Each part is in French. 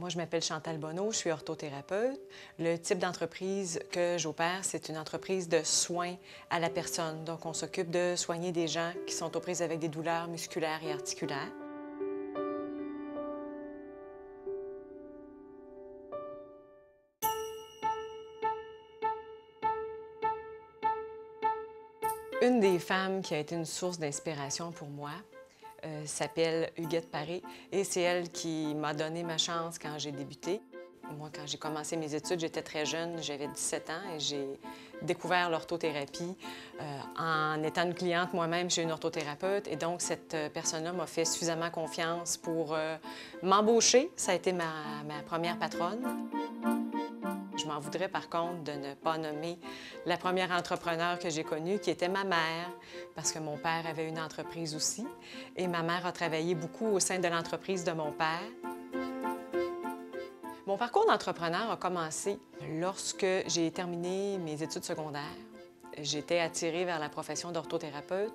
Moi, je m'appelle Chantal Bonneau, je suis orthothérapeute. Le type d'entreprise que j'opère, c'est une entreprise de soins à la personne. Donc, on s'occupe de soigner des gens qui sont aux prises avec des douleurs musculaires et articulaires. Une des femmes qui a été une source d'inspiration pour moi s'appelle Huguette Paré et c'est elle qui m'a donné ma chance quand j'ai débuté. Moi, quand j'ai commencé mes études, j'étais très jeune, j'avais 17 ans et j'ai découvert l'orthothérapie en étant une cliente moi-même chez une orthothérapeute. Et donc, cette personne-là m'a fait suffisamment confiance pour m'embaucher. Ça a été ma première patronne. Je m'en voudrais par contre de ne pas nommer la première entrepreneur que j'ai connue, qui était ma mère, parce que mon père avait une entreprise aussi. Et ma mère a travaillé beaucoup au sein de l'entreprise de mon père. Mon parcours d'entrepreneur a commencé lorsque j'ai terminé mes études secondaires. J'étais attirée vers la profession d'orthothérapeute.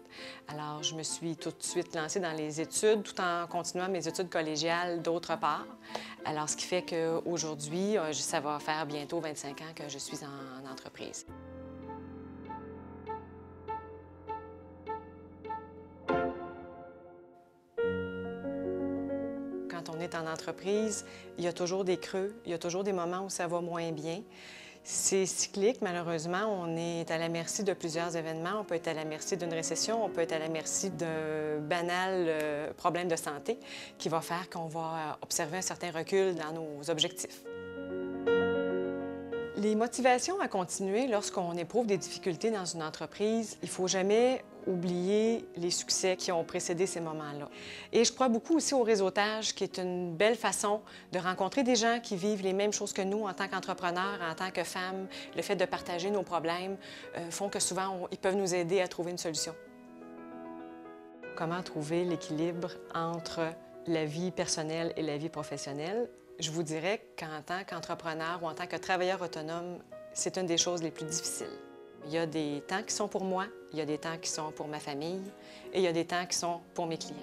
Alors, je me suis tout de suite lancée dans les études tout en continuant mes études collégiales d'autre part. Alors, ce qui fait qu'aujourd'hui, ça va faire bientôt 25 ans que je suis en entreprise. Quand on est en entreprise, il y a toujours des creux, il y a toujours des moments où ça va moins bien. C'est cyclique, malheureusement. On est à la merci de plusieurs événements. On peut être à la merci d'une récession, on peut être à la merci d'un banal problème de santé qui va faire qu'on va observer un certain recul dans nos objectifs. Les motivations à continuer lorsqu'on éprouve des difficultés dans une entreprise, il ne faut jamais oublier les succès qui ont précédé ces moments-là. Et je crois beaucoup aussi au réseautage, qui est une belle façon de rencontrer des gens qui vivent les mêmes choses que nous en tant qu'entrepreneurs, en tant que femmes. Le fait de partager nos problèmes font que souvent, ils peuvent nous aider à trouver une solution. Comment trouver l'équilibre entre la vie personnelle et la vie professionnelle? Je vous dirais qu'en tant qu'entrepreneur ou en tant que travailleur autonome, c'est une des choses les plus difficiles. Il y a des temps qui sont pour moi, il y a des temps qui sont pour ma famille et il y a des temps qui sont pour mes clients.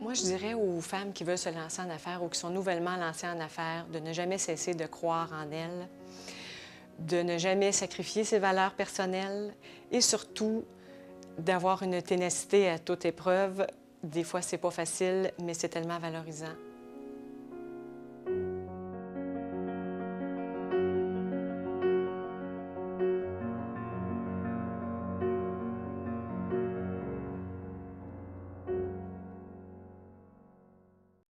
Moi, je dirais aux femmes qui veulent se lancer en affaires ou qui sont nouvellement lancées en affaires de ne jamais cesser de croire en elles, de ne jamais sacrifier ses valeurs personnelles et surtout d'avoir une ténacité à toute épreuve. Des fois, c'est pas facile, mais c'est tellement valorisant.